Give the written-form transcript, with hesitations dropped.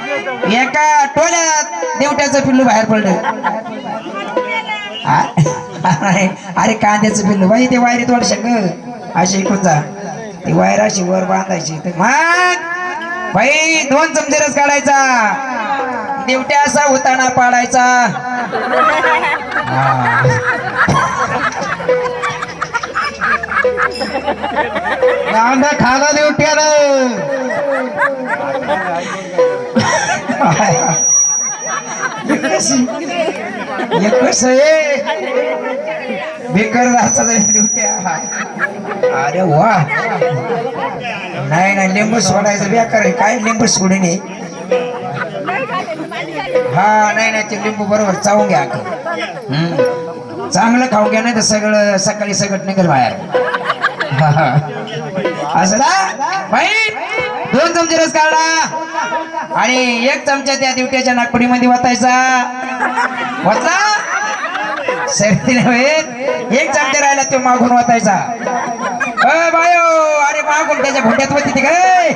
एका टोल्यात देवट्याचं पिल्लू बाहेर पडलं. अरे कांद्याचं पिल्लू बाई ते वायरीत वाढ शक अशी ऐकून जा. ती वायर अशी वर बांधायची तर मग बाई 2 चमचे रस काढायचा, देवट्या असा उताना पाडायचा. कांदा खाला देवट्यानं. एकच बेकार राहायचा देवट्या. अरे वा. नाही नाही लिंबू सोडायचं बेकार आहे. काय लिंबू सोडून ये. हा नाही नाही ते लिंबू बरोबर चावून घ्या. चांगलं खाऊन घ्या, नाही तर सगळं सकाळी सगळं निघेल बाहेर. असं ना बाई 2 चमचे रस काढा आणि 1 चमचा त्या दिवट्याच्या नागपुडीमध्ये वाटायचा. वाटला सर्दी नव्हे. 1 चमचा राहिला तो मागून वाटायचा. बायो अरे मागून त्याच्या भोट्यात होती ते काय